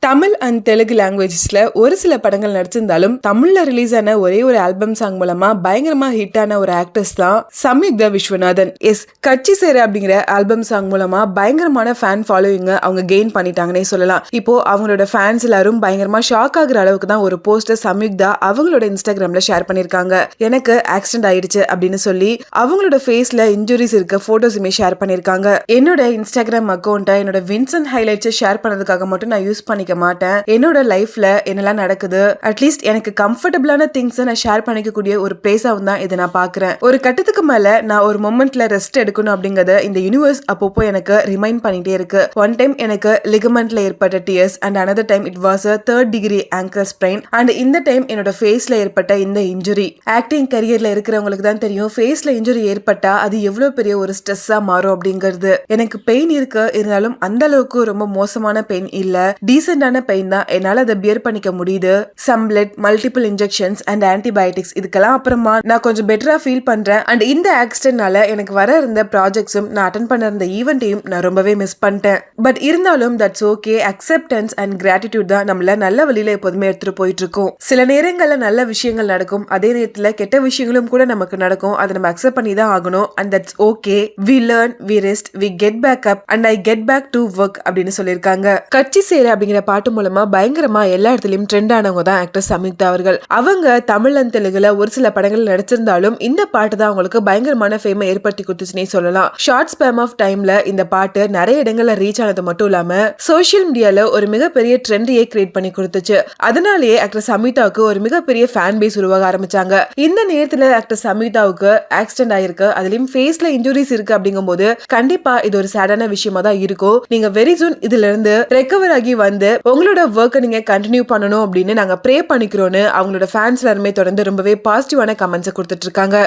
Tamil and Telugu லாங்குவேஜஸ்ல ஒரு சில படங்கள் நடிச்சிருந்தாலும் தமிழ்ல ரிலீஸ் ஆன ஒரே ஒரு ஆல்பம் சாங் மூலமா பயங்கரமா ஹிட் ஆன ஒரு ஆக்டர்ஸ் தான் சம்யுக்தா விஸ்வநாதன். கட்சி சேர அப்படிங்கிற ஆல்பம் சாங் மூலமா பயங்கரமான ஃபேன் ஃபாலோவிங் அவங்க கெயின் பண்ணிட்டாங்கன்னே சொல்லலாம். இப்போ அவங்களோட ஃபேன்ஸ் எல்லாரும் பயங்கரமா ஷாக் ஆகுற அளவுக்கு தான் ஒரு போஸ்டர் சம்யுக்தா அவங்களோட இன்ஸ்டாகிராம்ல ஷேர் பண்ணிருக்காங்க. எனக்கு ஆக்சிடென்ட் ஆயிடுச்சு அப்படின்னு சொல்லி அவங்களோட ஃபேஸ்ல இன்ஜுரிஸ் இருக்க போட்டோஸுமே ஷேர் பண்ணிருக்காங்க. என்னோட இன்ஸ்டாகிராம் அக்கௌண்ட்டை என்னோட வின்சென்ட் ஹைலைட்ஸ் ஷேர் பண்ணதுக்காக மட்டும் நான் யூஸ் பண்ணிக்க மாட்டேன். என்னோட லைஃப்ல என்னெல்லாம் நடக்குது, அட்லீஸ்ட் எனக்கு கம்ஃபர்டபுளான திங்ஸ் நான் ஷேர் பண்ணிக்கக்கூடிய ஒரு பிளேஸாவும் தான் இதை நான் பாக்குறேன். ஒரு கட்டத்துக்கு மேல நான் ஒரு மொமெண்ட்ல ரெஸ்ட் எடுக்கணும் அப்படிங்கறத இந்த யூனிவர்ஸ் அப்பப்போ எனக்கு ரிமைண்ட் பண்ணிட்டே இருக்கு. ஒன் டைம் எனக்கு லிகமெண்ட்ல ஏற்பட்ட tears and another time it was a 3rd degree ankle sprain and இந்த டைம் என்னோட ஃபேஸ்ல ஏற்பட்ட இந்த இன்ஜுரி. ஆக்டிங் கரியர்ல இருக்கிறவங்களுக்கு தான் தெரியும் ஃபேஸ்ல இன்ஜுரி ஏற்பட்டா அது எவ்வளவு பெரிய ஒரு ஸ்ட்ரெஸ்ஸா மாறும் அப்படிங்கிறது. எனக்கு பெயின் இருக்கு, இருந்தாலும் அந்த அளவுக்கு ரொம்ப மோசமான பெயின் இல்ல, டீசென்டான பெயின் தான். என்னால அதை பியர் பண்ணிக்க முடியுது. Some blood, multiple injections and antibiotics இதுக்கெல்லாம் அப்புறமா நான் கொஞ்சம் பெட்டரா ஃபீல் பண்றேன். அண்ட் இந்த ஆக்சிடென்ட்னால எனக்கு வர இருந்த ப்ராஜெக்ட்ஸும் நான் அட்டென்ட் பண்ண இருந்த ஈவெண்ட்டையும் நான் ரொம்பவே மிஸ் பண்ணிட்டேன். பட் இருந்தாலும் that's okay. Acceptance and gratitude தான் நம்மள நல்ல வழியில எப்போதுமே எடுத்துட்டு போயிட்டு இருக்கோம். சில நேரங்கள்ல நல்ல விஷயங்கள் நடக்கும், அதே நேரத்துல கெட்ட விஷயங்களும் கூட நமக்கு நடக்கும். அதை நம்ம அக்செப்ட் பண்ணி தான் ஆகணும். And that's okay. We learn, we rest, we get back up and I get back to work அப்படின்னு சொல்லியிருக்காங்க. கட்சி சேர அப்படிங்கிற பாட்டு மூலமா பயங்கரமா எல்லா இடத்துலயும் ட்ரெண்ட் ஆனவங்க தான் ஆக்டர் சம்யுக்தா அவர்கள். அவங்க தமிழ் அண்ட் தெலுங்குல ஒரு சில படங்கள் நடிச்சிருந்தாலும் இந்த பாட்டு தான் அவங்களுக்கு பயங்கரமான ஃபேமை ஏற்படுத்தி கொடுத்துச்சுனே சொல்லலாம். ஷார்ட் ஸ்பேம் ஆஃப் டைம்ல இந்த பாட்டு நிறைய இடங்கள்ல ரீச் ஆனது மட்டும் இல்லாம சோசியல் மீடியால ஒரு மிகப்பெரிய ட்ரெண்டையே கிரியேட் பண்ணி கொடுத்துச்சு. அதனாலேயே ஆக்டர் சம்யுக்தாவுக்கு ஒரு மிகப்பெரிய ஃபேன் பேஸ் உருவாக ஆரம்பிச்சாங்க. இந்த நேரத்துல ஆக்டர் சம்யுக்தாவுக்கு ஆக்சிடென்ட் ஆயிருக்கு, அதுலயும் ஃபேஸ்ல இன்ஜுரிஸ் இருக்கு அப்படிங்கும்போது கண்டிப்பா இது ஒரு சேடான விஷயமா தான் இருக்கும். நீங்க வெரி சூன் இதுல இருந்து ரெக்கவர் ஆகி வந்து உங்களோட ஒர்க்கை நீங்க கண்டினியூ பண்ணணும் அப்படின்னு நாங்க ப்ரே பண்ணிக்கிறோம்னு அவங்களோட ஃபேன்ஸ் எல்லாருமே தொடர்ந்து ரொம்பவே பாசிட்டிவான கமெண்ட்ஸை கொடுத்துட்டு இருக்காங்க.